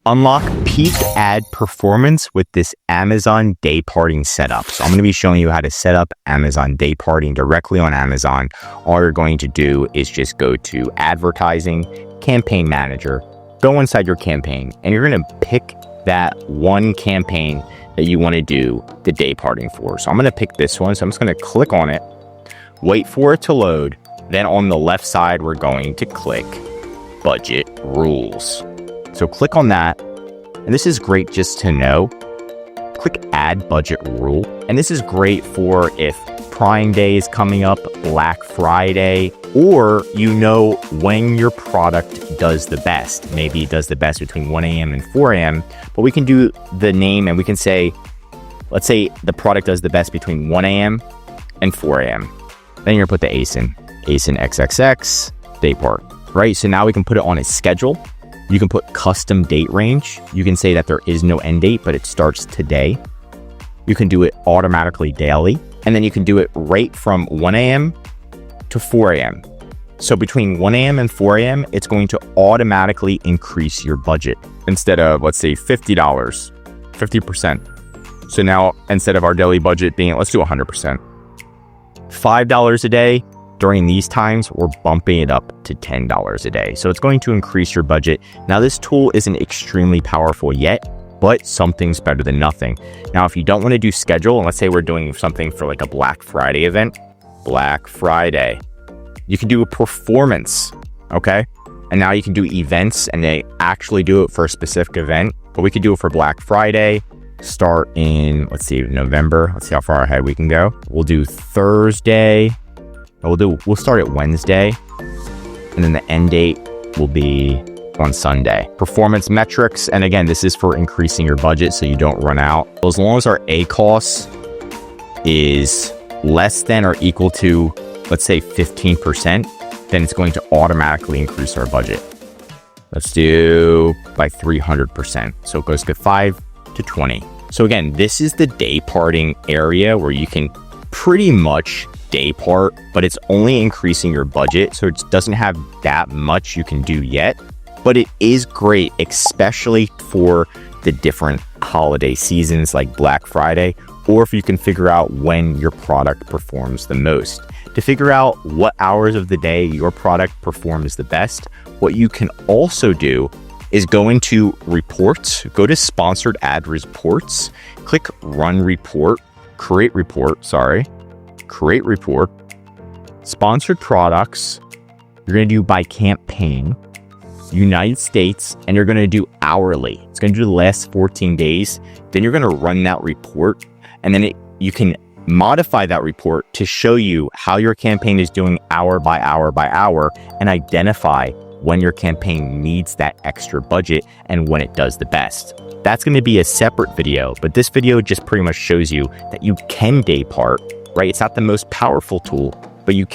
unlock peak ad performance with this Amazon Dayparting setup. So I'm going to be showing you how to set up Amazon Dayparting directly on Amazon. All you're going to do is just go to Advertising, Campaign Manager, go inside your campaign, and you're going to pick that one campaign that you want to do the Dayparting for. So I'm going to pick this one. So I'm just going to click on it, wait for it to load. Then on the left side, we're going to click Budget Rules. So click on that, and this is great just to know. Click Add Budget Rule, and this is great for if Prime Day is coming up, Black Friday, or you know when your product does the best. Maybe it does the best between 1 a.m. and 4 a.m., but we can do the name and we can say, let's say the product does the best between 1 a.m. and 4 a.m. Then you're gonna put the ACoS XXX Daypart, right? So now we can put it on a schedule. You can put custom date range. You can say that there is no end date, but it starts today. You can do it automatically daily. And then you can do it right from 1 a.m. to 4 a.m. So between 1 a.m. and 4 a.m., it's going to automatically increase your budget. Instead of, let's say, $50, 50%. So now, instead of our daily budget being, let's do 100%. $5 a day. During these times, we're bumping it up to $10 a day. So it's going to increase your budget. Now, this tool isn't extremely powerful yet, but something's better than nothing. Now, if you don't want to do schedule, and let's say we're doing something for like a Black Friday event, Black Friday, you can do a performance, okay? And now you can do events, and they actually do it for a specific event, but we could do it for Black Friday, start in, let's see, November. Let's see how far ahead we can go. We'll do Thursday. We'll start at Wednesday, and then the end date will be on Sunday. Performance metrics, and again, this is for increasing your budget so you don't run out. As long as our ACoS is less than or equal to, let's say 15%, then it's going to automatically increase our budget. Let's do by 300%. So it goes to 5 to 20. So again, this is the Dayparting area where you can pretty much Daypart, but it's only increasing your budget, so it doesn't have that much you can do yet, but it is great, especially for the different holiday seasons like Black Friday, or if you can figure out when your product performs the most. To figure out what hours of the day your product performs the best, what you can also do is go into reports, go to sponsored ad reports, click run report, create report, sponsored products. You're going to do by campaign, United States, and you're going to do hourly. It's going to do the last 14 days. Then you're going to run that report, and then you can modify that report to show you how your campaign is doing hour by hour by hour, and identify when your campaign needs that extra budget and when it does the best. That's going to be a separate video, but this video just pretty much shows you that you can Daypart, right? It's not the most powerful tool, but you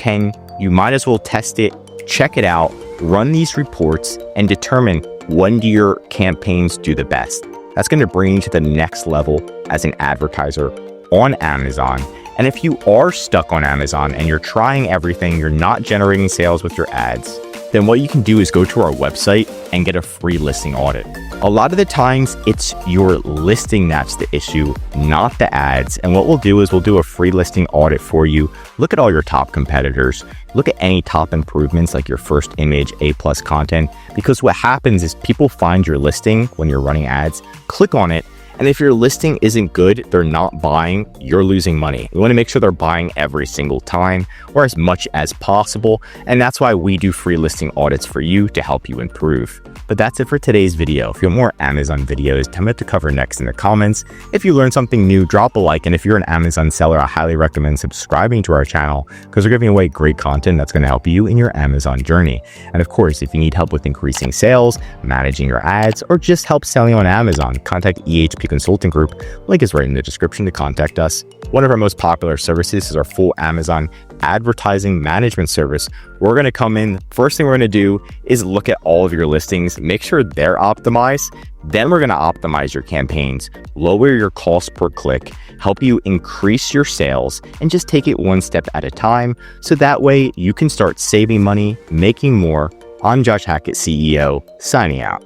might as well test it, check it out, run these reports, and determine when do your campaigns do the best. That's going to bring you to the next level as an advertiser on Amazon. And if you are stuck on Amazon and you're trying everything, you're not generating sales with your ads, then what you can do is go to our website and get a free listing audit. A lot of the times it's your listing that's the issue, not the ads. And what we'll do is we'll do a free listing audit for you. Look at all your top competitors. Look at any top improvements like your first image, A+ content, because what happens is people find your listing when you're running ads, click on it, and if your listing isn't good, they're not buying, you're losing money. We want to make sure they're buying every single time or as much as possible. And that's why we do free listing audits for you to help you improve. But that's it for today's video. If you want more Amazon videos, tell me what to cover next in the comments. If you learned something new, drop a like. And if you're an Amazon seller, I highly recommend subscribing to our channel because we're giving away great content that's going to help you in your Amazon journey. And of course, if you need help with increasing sales, managing your ads, or just help selling on Amazon, contact EHP Consulting Group. Link is right in the description to contact us. One of our most popular services is our full Amazon advertising management service. We're going to come in. First thing we're going to do is look at all of your listings, make sure they're optimized. Then we're going to optimize your campaigns, lower your cost per click, help you increase your sales, and just take it one step at a time. So that way you can start saving money, making more. I'm Josh Hackett, CEO, signing out.